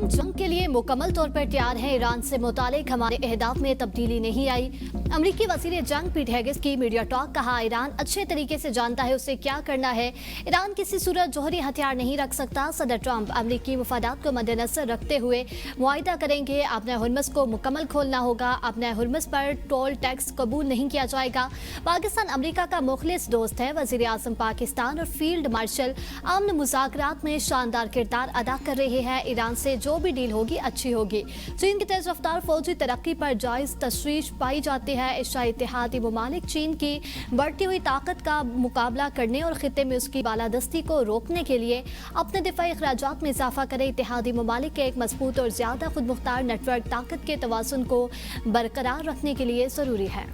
Trump जंग के लिए मुकम्मल तौर पर तैयार हैं। ईरान से मुतालिक हमारे अहदाफ में तब्दीली नहीं आई। अमरीकी वज़ीर जंग पीट हेगेस की मीडिया टॉक। कहा, ईरान अच्छे तरीके से जानता है उसे क्या करना है। ईरान किसी सूरत जौहरी हथियार नहीं रख सकता। सदर ट्रंप अमरीकी मुफादात को मद्देनजर रखते हुए मुआहिदा करेंगे। अपने हुर्मुज़ को मुकम्मल खोलना होगा। अपने हुर्मुज़ पर टोल टैक्स कबूल नहीं किया जाएगा। पाकिस्तान अमरीका का मुखलिस दोस्त है। वज़ीर आज़म पाकिस्तान और फील्ड मार्शल अमन मुज़ाकरात में शानदार किरदार अदा कर रहे हैं। ईरान से जो भी डील होगी अच्छी होगी। चीन की तेज रफ्तार फौजी तरक्की पर जायज तशवीश पाई जाती है। एशियाई इत्तेहादी मुमालिक चीन की बढ़ती हुई ताकत का मुकाबला करने और खित्ते में उसकी बालादस्ती को रोकने के लिए अपने दिफाई अखराजात में इजाफा करें। इत्तेहादी मुमालिक के एक मजबूत और ज्यादा खुद मुख्तार नेटवर्क ताकत के तवाज़ुन को बरकरार रखने के लिए जरूरी है।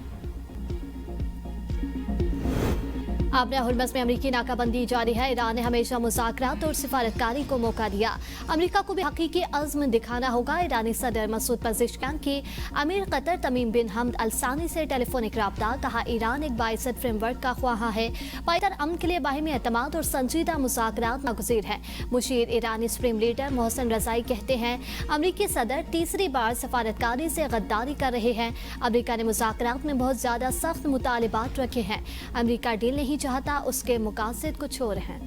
अपने हुर्मुज़ में अमरीकी नाकाबंदी जारी है। ईरान ने हमेशा मुज़ाकरात और सिफारतकारी को मौका दिया। अमरीका को भी हकीकी अज़्म दिखाना होगा। ईरानी सदर मसूद पज़ेश्कियान की अमीर कतर तमीम बिन हमद अल सानी से टेलीफोनिक रब्ता। कहा, ईरान एक बाइज़्ज़त फ्रेमवर्क का ख्वाहा है। पायदार अमन के लिए बाहिमी एतमाद और संजीदा मुज़ाकरात नागुज़ीर है। मुशीर ईरानी सुप्रीम लीडर मोहसिन रज़ाई कहते हैं, अमरीकी सदर तीसरी बार सफारतकारी से गद्दारी कर रहे हैं। अमरीका ने मुज़ाकरात में बहुत ज़्यादा सख्त मुतालिबात रखे हैं। अमरीका डील नहीं चाहता, उसके मुकासद कुछ और हैं।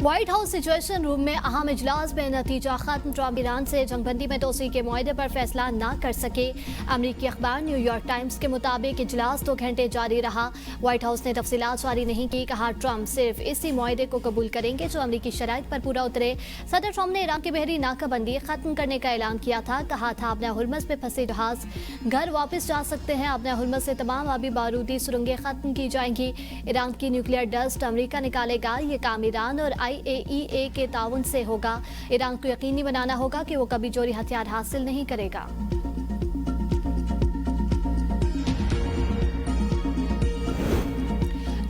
व्हाइट हाउस सिचुएशन रूम में अहम इजलास में नतीजा खत्म। ट्रंप ईरान से जंगबंदी में तोसी के मुआहदे पर फैसला न कर सके। अमरीकी अखबार न्यूयॉर्क टाइम्स के मुताबिक इजलास 2 घंटे जारी रहा। व्हाइट हाउस ने तफसीलात जारी नहीं की। कहा, ट्रंप सिर्फ इसी मुआहदे को कबूल करेंगे जो अमरीकी शराइत पर पूरा उतरे। सदर ट्रंप ने ईरान की बहरी नाकाबंदी खत्म करने का ऐलान किया था। कहा था, अपने हुर्मुज़ में फंसे जहाज घर वापस जा सकते हैं। अपने हुर्मुज़ से तमाम आबी बारूदी सुरंगें खत्म की जाएंगी। ईरान की न्यूक्लियर डस्ट अमरीका निकालेगा। ये काम ईरान और IAEA के ताउन से होगा। ईरान को यकीनी बनाना होगा कि वो कभी जोरी हथियार हासिल नहीं करेगा।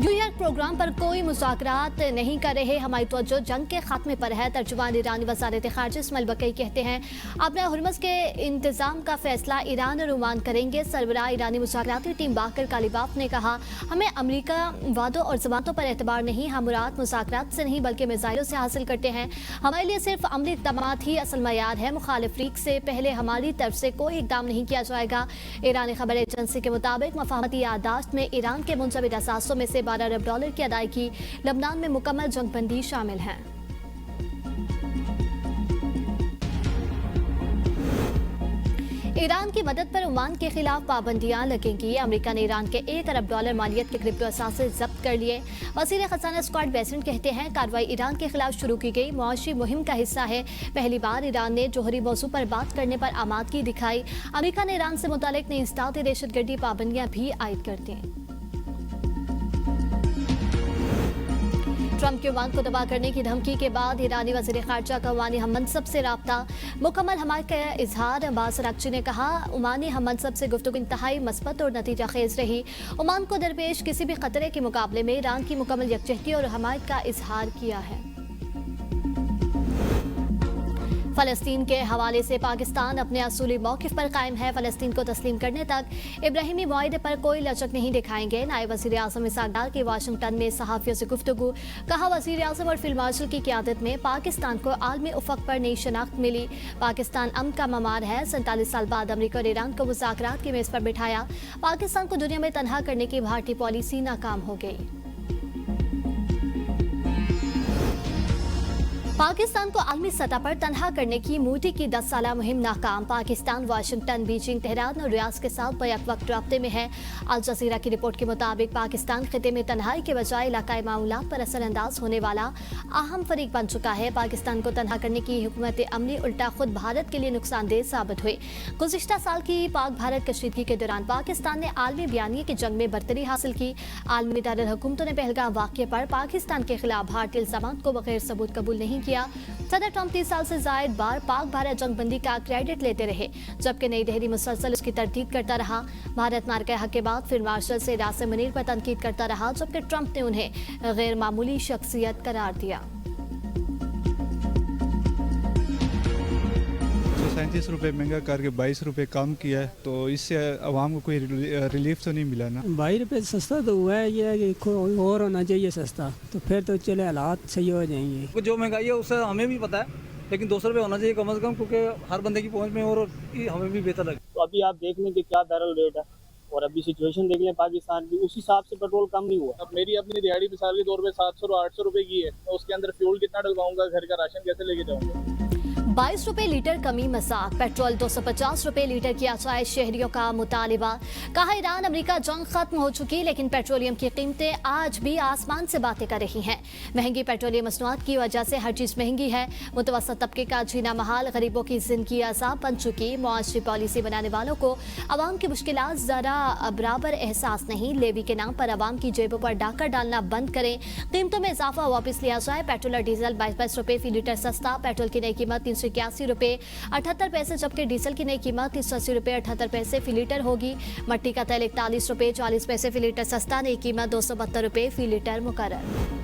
न्यूयॉर्क प्रोग्राम पर कोई मुज़ाकरात नहीं कर रहे। हमारी तवज्जो जंग के खात्मे पर है। तर्जुमान ईरानी वज़ारत ख़ारिजा इस्माइल बक़ई कहते हैं, अपने हुर्मुज़ के इंतज़ाम का फैसला ईरान और ओमान करेंगे। सरबराह ईरानी मुज़ाकराती टीम बाकर कालिबाफ ने कहा, हमें अमरीका वादों और ज़मानतों पर एतबार नहीं। हम मुराद मुज़ाकरात से नहीं बल्कि मिसाइलों से हासिल करते हैं। हमारे लिए सिर्फ अमली इक़दामात ही असल मयार है। मुखालिफ लीग से पहले हमारी तरफ से कोई इक़दाम नहीं किया जाएगा। ईरानी खबर एजेंसी के मुताबिक मफाहमती यादाश्त में ईरान के मुंजमद असासों में से $12 अरब की अदायगी लबनान में मुकम्मल जंगबंदी शामिल है। ईरान की मदद पर ओमान के खिलाफ पाबंदियां लगेंगी। अमेरिका ने ईरान के $1 अरब मालियत के क्रिप्टो असासे जब्त कर लिए। वज़ीर खजाना स्कॉट बेसेंट कहते हैं, कार्रवाई ईरान के खिलाफ शुरू की गई मुआशी मुहिम का हिस्सा है। पहली बार ईरान ने जौहरी मौजू पर बात करने पर आमादगी दिखाई। अमेरिका ने ईरान से मुतालिक नई इस्तादी दहशतगर्दी पाबंदियां भी आयद कर दी। ट्रंप के ओमान को तबाह करने की धमकी के बाद ईरानी वज़ीर ख़ारिजा का ओमानी हममनसब से राब्ता। मुकम्मल हमायत का इजहार। अब्बास अराग़ची ने कहा, ओमानी हममनसब से गुफ्तगू इंतहाई मस्बत और नतीजा खेज रही। ओमान को दरपेश किसी भी खतरे के मुकाबले में ईरान की मुकम्मल यकजहती और हमायत का इजहार किया है। फ़लस्तीन के हवाले से पाकिस्तान अपने असूली मौक़िफ़ पर कायम है। फ़लस्तीन को तस्लीम करने तक इब्राहिमी मुआहदे पर कोई लचक नहीं दिखाएंगे। नायब वज़ीर आज़म इसहाक़ डार की वाशिंगटन में सहाफ़ियों से गुफ्तगू। कहा, वज़ीर आज़म और फील्ड मार्शल की क़यादत में पाकिस्तान को आलमी उफ़क़ पर नई शनाख्त मिली। पाकिस्तान अमन का ममार है। 47 साल बाद अमरीका और ईरान को मुज़ाकरात की मेज़ पर बिठाया। पाकिस्तान को दुनिया में तनहा करने की भारतीय पॉलिसी नाकाम हो गई। पाकिस्तान को आलमी सतह पर तनहा करने की मोदी की 10 साला मुहिम नाकाम। पाकिस्तान वाशिंगटन, बीजिंग, तेहरान और रियाद के साथ बैक वक्त राब्ते में है। अल जज़ीरा की रिपोर्ट के मुताबिक पाकिस्तान खिते में तन्हाई के बजाय इलाकाई मामलात पर असरअंदाज होने वाला अहम फरीक बन चुका है। पाकिस्तान को तनहा करने की हुकूमत अमली उल्टा खुद भारत के लिए नुकसानदेह साबित हुई। गुज़िश्ता साल की पाक भारत कशीदगी के दौरान पाकिस्तान ने आलमी बयानिए की जंग में बरतरी हासिल की। आलमी मुतअद्दिद हुकूमतों ने पहलगाम वाक़ये पर पाकिस्तान के खिलाफ भारतीय इल्ज़ामात को बगैर सबूत कबूल नहीं किया। सदर ट्रंप 30 साल से जायद बार पाक भारत जंगबंदी का क्रेडिट लेते रहे, जबकि नई दिल्ली मुसलसल उसकी तरदीद करता रहा। भारत मार्के हक के बाद फील्ड मार्शल से रासिम मुनीर पर तनकीद करता रहा, जबकि ट्रंप ने उन्हें गैर मामूली शख्सियत करार दिया। 37 रुपये महंगा करके 22 रुपये कम किया है, तो इससे आवाम को कोई रिलीफ तो नहीं मिला ना। 22 रुपये सस्ता तो हुआ है, ये है कि कोई और होना चाहिए सस्ता, तो फिर तो चले हालात सही हो जाएंगे। जो महंगाई है उससे हमें भी पता है, लेकिन 200 रुपये होना चाहिए कम से कम, क्योंकि हर बंदे की पहुंच में और हमें भी बेहतर लगे। तो अभी आप देख लें कि क्या बैरल रेट है और अभी सिचुएशन देख लें पाकिस्तान की, उस हिसाब से पेट्रोल कम नहीं हुआ। अब मेरी अपनी दिहाड़ी मिसाल के तौर पे 700 और 800 रुपए की है, तो उसके अंदर फ्यूल कितना डलवाऊंगा, घर का राशन कैसे लेके जाऊंगा। 22 रुपए लीटर कमी मजाक, पेट्रोल 250 रुपए लीटर किया जाए शहरियों का मुतालिबा। कहा ईरान अमेरिका जंग खत्म हो चुकी, लेकिन पेट्रोलियम की कीमतें आज भी आसमान से बातें कर रही हैं। महंगी पेट्रोलियम मसनूआत की वजह से हर चीज महंगी है। मुतवस्सित तबके का जीना महाल, गरीबों की जिंदगी अजाब बन चुकी। मुआशरी पॉलिसी बनाने वालों को अवाम की मुश्किलात जरा बराबर एहसास नहीं। लेवी के नाम पर अवाम की जेबों पर डाका डालना बंद करें। कीमतों में इजाफा वापस लिया जाए। पेट्रोल और डीजल 22 रुपए फी लीटर सस्ता। पेट्रोल की नई कीमत 381 रुपए 78 पैसे, जबकि डीजल की नई कीमत 380 रुपए 78 पैसे फी लीटर होगी। मट्टी का तेल 41 रुपए 40 पैसे फी लीटर सस्ता। नई कीमत 272 रुपए फी लीटर मुकर्रर।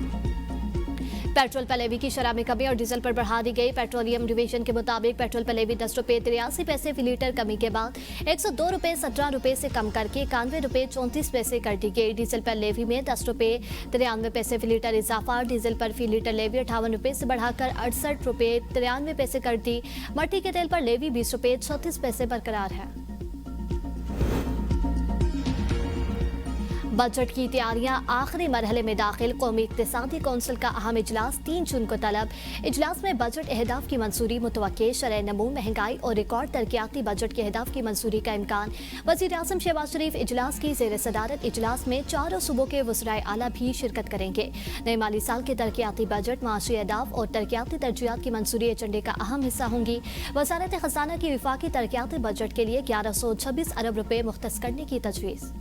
पेट्रोल पर लेवी की शरह में कमी और डीजल पर बढ़ा दी गई। पेट्रोलियम डिवीजन के मुताबिक पेट्रोल पर लेवी 10 रुपए 83 पैसे फी लीटर कमी के बाद 102 रुपए 17 रुपए से कम करके 91 रुपए 34 पैसे कर दी गई। डीजल पर लेवी में 10 रुपए 93 पैसे फी लीटर इजाफा। डीजल पर फी लीटर लेवी 58 रुपए से बढ़ाकर 68 रुपए 93 पैसे कर दी। मट्टी के तेल पर लेवी 20 रुपए 36 पैसे बरकरार है। बजट की तैयारियां आखिरी मरहले में दाखिल। कौमी इक्तिसादी कौंसिल का अहम इजलास 3 जून को तलब। इजलास में बजट अहदाफ की मंजूरी मुतवक्के, शरह नमू, महंगाई और रिकॉर्ड तरक्याती बजट के अहदाफ की मंजूरी का इम्कान। वज़ीर आज़म शहबाज शरीफ इजलास की ज़ेर सदारत इजलास में चारों सूबों के वज़राए आला भी शिरकत करेंगे। नए माली साल के तरक्याती बजट, माशी अहदाफ और तरक्याती तरजीहात की मंजूरी एजेंडे का अहम हिस्सा होंगी। वज़ारत खजाना की वफाकी तरक्याती बजट के लिए 1126 अरब रुपए मुख्तस करने की तजवीज़।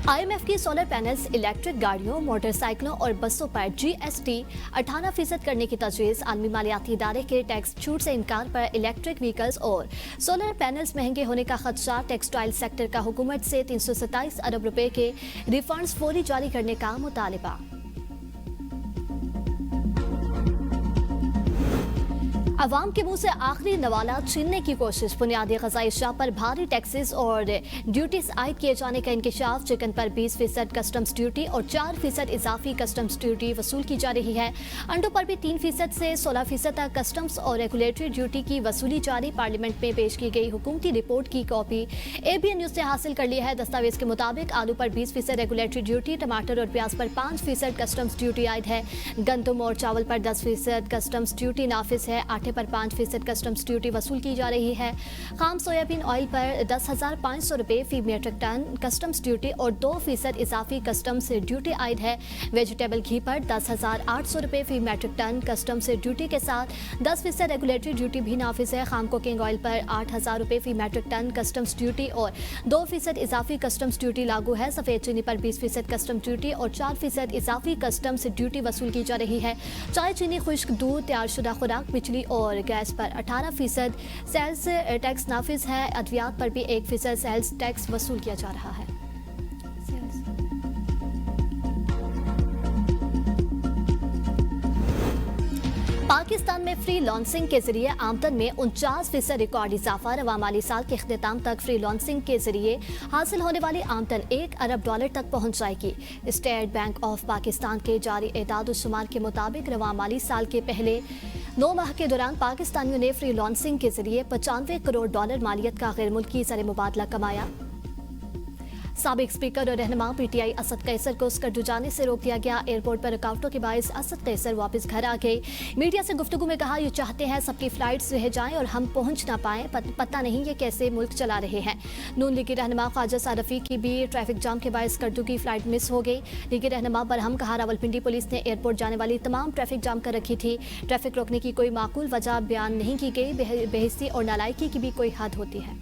IMF की सोलर पैनल्स, इलेक्ट्रिक गाड़ियों, मोटरसाइकिलों और बसों पर GST 18% करने की तजवीज़। आलमी मालियाती इदारे के टैक्स छूट से इनकार पर इलेक्ट्रिक व्हीकल्स और सोलर पैनल्स महंगे होने का खदशा। टेक्सटाइल सेक्टर का हुकूमत से 327 अरब रुपए के रिफंड्स फौरी जारी करने का मुतालिबा। अवाम के मुंह से आखिरी नवाला छीनने की कोशिश। बुनियादी ग़िज़ाई अशिया पर भारी टैक्सेस और ड्यूटीज आयद किए जाने का इंकशाफ। चिकन पर 20% कस्टम्स ड्यूटी और 4% इजाफी कस्टम्स ड्यूटी वसूल की जा रही है। अंडों पर भी 3% से 16% तक कस्टम्स और रेगुलेटरी ड्यूटी की वसूली जारी। पार्लियामेंट में पेश की गई हुकूमती रिपोर्ट की कॉपी ABN न्यूज़ ने हासिल कर ली है। दस्तावेज के मुताबिक आलू पर 20% रेगुलेटरी ड्यूटी, टमाटर और प्याज पर 5% कस्टम्स ड्यूटी आयद है। गंदम और चावल पर 10% कस्टम्स ड्यूटी नाफिज है। आटे पर 5% कस्टम्स ड्यूटी वसूल की जा रही है। खाम सोयाबीन ऑयल पर 10,500 रुपए फी मीट्रिक टन कस्टम्स ड्यूटी और 2% इजाफी कस्टम्स ड्यूटी आयद है। वेजिटेबल घी पर 10,800 रुपए फी मीट्रिक टन कस्टम्स ड्यूटी के साथ 10% रेगुलेटरी ड्यूटी भी नाफिज है। खाम कुकिंग ऑयल पर 8,000 रुपए फी मीट्रिक टन कस्टम्स ड्यूटी और 2% इजाफी कस्टम्स ड्यूटी लागू है। सफेद चीनी पर 20% कस्टम ड्यूटी और 4% इजाफी कस्टम्स ड्यूटी वसूल की जा रही है। चाय, चीनी, खुश्क दूध, तैयारशुदा खुराक, बिजली और गैस पर 18% सेल्स टैक्स नाफिज है। अद्वियात पर भी 1% सेल्स टैक्स वसूल किया जा रहा है। पाकिस्तान में फ्री लॉन्सिंग के जरिए आमदन में 49% रिकॉर्ड इजाफा। रवां माली साल के इख्तिताम तक फ्री लॉन्सिंग के जरिए हासिल होने वाली आमदन $1 अरब तक पहुंच जाएगी। स्टेट बैंक ऑफ पाकिस्तान के जारी एदाद शुमार के मुताबिक रवां माली साल के पहले 9 माह के दौरान पाकिस्तानियों ने फ्री लॉन्सिंग के जरिए $95 करोड़ मालियत का गैर मुल्की ज़र मुबादला कमाया। साबिक स्पीकर और रहनुमा PTI असद कैसर को स्कर्दू जाने से रोक दिया गया। एयरपोर्ट पर रुकावटों के बायस असद कैसर वापस घर आ गए। मीडिया से गुफ्तगू में कहा, ये चाहते हैं सबकी फ्लाइट्स रह जाएं और हम पहुंच ना पाएं। पता नहीं ये कैसे मुल्क चला रहे हैं। नून लीगी रहनुमा ख्वाजा सारफी की भी ट्रैफिक जाम के बायस स्कर्दू की फ्लाइट मिस हो गई। लीगी रहनुमा बरहम कहा, रावलपिंडी पुलिस ने एयरपोर्ट जाने वाली तमाम ट्रैफिक जाम कर रखी थी। ट्रैफिक रोकने की कोई माकूल वजह बयान नहीं की गई। बेहिस्सी और नालायकी की भी कोई हद होती है।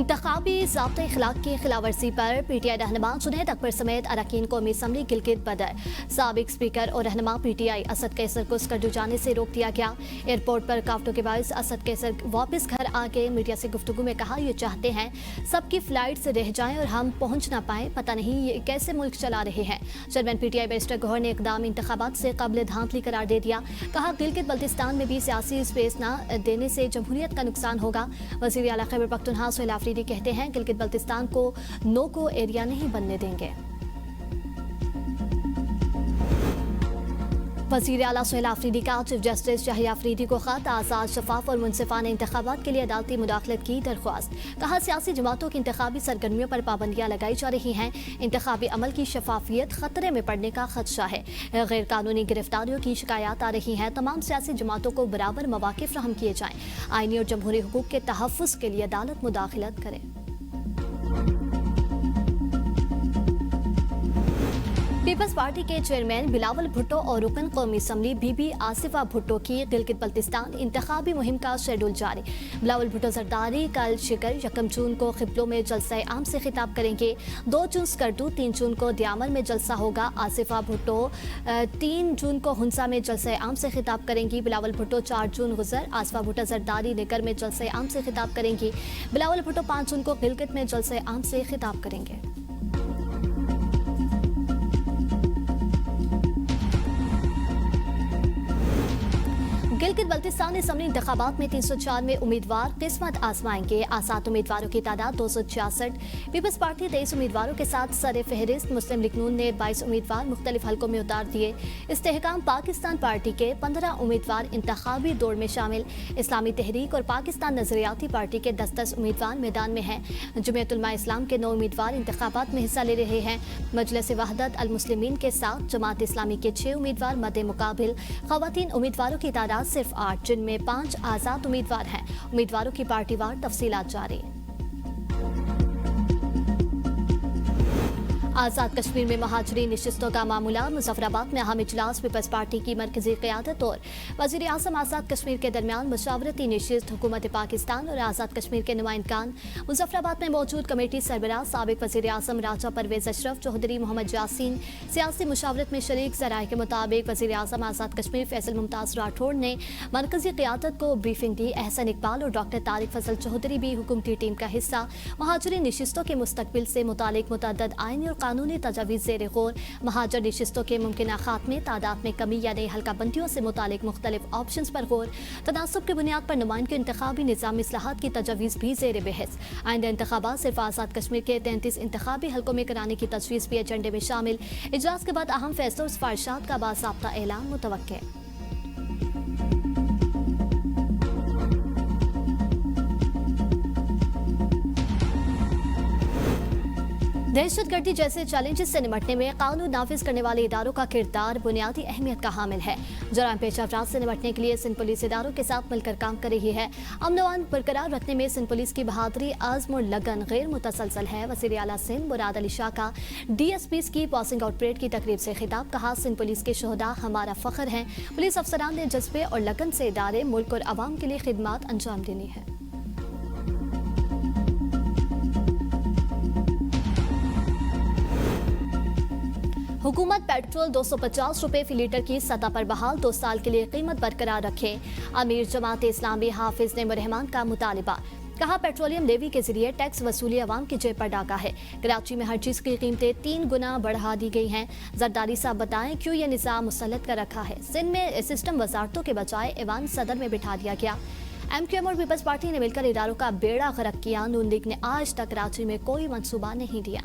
इंतखाबी ज़ाब्ते इखलाक की खिलाफ वर्जी पर PTI रहनुमा जुनैद अकबर समेत अरकान कौमी असम्बली गिलगित बदर, साबिक स्पीकर और रहनुमा PTI असद कैसर को स्कर्दू जाने से रोक दिया गया। एयरपोर्ट पर काफ्टों के बायस असद कैसर वापस घर आके मीडिया से गुफ्तगू में कहा, ये चाहते हैं सबकी फ्लाइट्स रह जाएं और हम पहुंच ना पाए, पता नहीं ये कैसे मुल्क चला रहे हैं। चेयरमैन PTI बैरिस्टर गौहर ने इकदाम इंतखाबात से काबिल धांधली करार दे दिया। कहा, गिलगित बल्तिस्तान में भी सियासी स्पेस न देने से जमहूरियत का नुकसान होगा। वज़ीर आला खैबर पख्तूनख्वा सुहेल आफरीदी कहते हैं, गिलगित बल्तिस्तान को नो को एरिया नहीं बनने देंगे। वज़ीर आला सुहेल आफरीदी का चीफ जस्टिस शाहिया अफरीदी को खत, आज़ाद, शफाफ और मुनसिफाना इंतखाबात के लिए अदालती मुदाखलत की दरख्वास्त। कहा, सियासी जमातों की इंतखाबी सरगर्मियों पर पाबंदियाँ लगाई जा रही हैं, इंतखाबी अमल की शफाफियत खतरे में पड़ने का खदशा है। गैर कानूनी गिरफ्तारियों की शिकायत आ रही हैं, तमाम सियासी जमातों को बराबर मौके फ्राहम किए जाएँ। आईनी और जमहूरी हुकूक के तहफ़्फ़ुज़ के लिए अदालत मुदाखलत करे। पीपल्स पार्टी के चेयरमैन बिलावल भुट्टो और रुकन कौमी असम्बली बीबी आसिफा भुट्टो की गिलगित बल्तिस्तान इंतखाबी मुहिम का शेड्यूल जारी। बिलावल भुट्टो जरदारी कल शिकर 1 जून को खिबलों में जलसा आम से खिताब करेंगे। 2 जून स्कर्दू, 3 जून को दियामल में जलसा होगा। आसिफा भुट्टो 3 जून को हुंसा में जलसा आम से खिताब करेंगी। बिलावल भुट्टो 4 जून गुजर, आसिफा भुट्टो जरदारी निगर में जलसा आम से खिताब करेंगी। बिलावल भुट्टो 5 जून को गिलगित में जलसा आम से खिताब करेंगे। गिलगित बल्तिस्तान असम्बली इंतखाबात में 394 उम्मीदवार किस्मत आजमाएंगे। आसाद उम्मीदवारों की तादाद 266। पीपल्स पार्टी 23 उम्मीदवारों के साथ सर फहरिस्त। मुस्लिम लीग नून ने 22 उम्मीदवार मुख्तलिफ हलकों में उतार दिए। इस्तेहकाम पाकिस्तान पार्टी के 15 उम्मीदवार इंतखाबी दौड़ में शामिल। इस्लामी तहरीक और पाकिस्तान नजरियाती पार्टी के 10-10 उम्मीदवार मैदान में हैं। जमीयत उलमा इस्लाम के 9 उम्मीदवार इंतखाबात में हिस्सा ले रहे हैं। मजलिस वहदत अल मुस्लिमीन के साथ जमात इस्लामी के 6 उम्मीदवार मद्दे मुकाबिल। खवातीन उम्मीदवारों की तादाद सिर्फ 8, जिनमें 5 आजाद उम्मीदवार हैं। उम्मीदवारों की पार्टीवार तफसीलात जारी। आज़ाद कश्मीर में महाजरी नशिस्तों का मामला। मुजफ्फराबाद में अहम इजलास पीपल्स पार्टी की मरकजी क़यादत और वज़ीर आज़म आज़ाद कश्मीर के दरमियान मशावरती नशिस्त। हुकूमत पाकिस्तान और आज़ाद कश्मीर के नुमाइंदगान मुजफ्फराबाद में मौजूद। कमेटी सरबराह साबिक वज़ीर आज़म राजा परवेज़ अशरफ चौधरी मोहम्मद यासीन सियासी मुशावरत में शरीक। ज़राए के मुताबिक वज़ीर आज़म आज़ाद कश्मीर फैसल मुमताज़ राठौड़ ने मरकजी क़यादत को ब्रीफिंग दी। एहसन इकबाल और डॉक्टर तारिक फजल चौधरी भी हुकूमती टीम का हिस्सा। महाजरी नशिस्तों के मुस्तकबिल से मुतालिक मुतअद्दिद आईनी और कानूनी तजावीज़ ज़ेर गौर। महाजर नशिस्तों के मुमकिन खात्मे, तादाद में कमी या नई हल्का बंदियों से मुतालिक मुख्तलिफ ऑप्शंस पर गौर। तनासब की बुनियाद पर नुमाइंदगी इंतखाबी निज़ामी इस्लाहात की तजावीज़ भी ज़ेर बहस। आइंदा इंतखाबात सिर्फ आज़ाद कश्मीर के 33 इंतखाबी हल्कों में कराने की तजवीज़ भी एजेंडे में शामिल। इजलास के बाद अहम फैसलों और सिफारिशात का बाज़ाब्ता ऐलान मुतवक्के। दहशतगर्दी जैसे चैलेंजेस से निपटने में कानून नाफिज करने वाले इदारों का किरदार बुनियादी अहमियत का हामिल है। जराइम पेशा अफराद से निपटने के लिए सिंध पुलिस इदारों के साथ मिलकर काम कर रही है। अमन बरकरार रखने में सिंध पुलिस की बहादुरी, आज़म और लगन गैर मुतसलसल है। वज़ीर आला सिंध मुराद अली शाह का DSPs की पासिंग आउट परेड की तकरीब से खिताब। कहा, सिंध पुलिस के शोहदा हमारा फ़ख्र हैं। पुलिस अफसरान ने जज्बे और लगन से इदारे, मुल्क और आवाम के लिए खिदमत अंजाम देनी है। हुकूमत पेट्रोल 250 रुपए फी लीटर की सतह पर बहाल, 2 साल के लिए कीमत बरकरार रखे। अमीर जमात इस्लामी हाफिज ने रहमान का मुतालिबा। कहा, पेट्रोलियम लेवी के जरिए टैक्स वसूली अवाम की जेब पर डाका है। कराची में हर चीज़ की कीमतें 3 गुना बढ़ा दी गई हैं। जरदारी साहब बताएं क्यों ये निज़ाम मुसल्लत कर रखा है। सिंध में सिस्टम वजारतों के बजाय ऐवान सदर में बिठा दिया गया। MQM और पीपल्स पार्टी ने मिलकर इदारों का बेड़ा गर्क किया। नून लीग ने आज तक कराची में कोई मंसूबा नहीं दिया।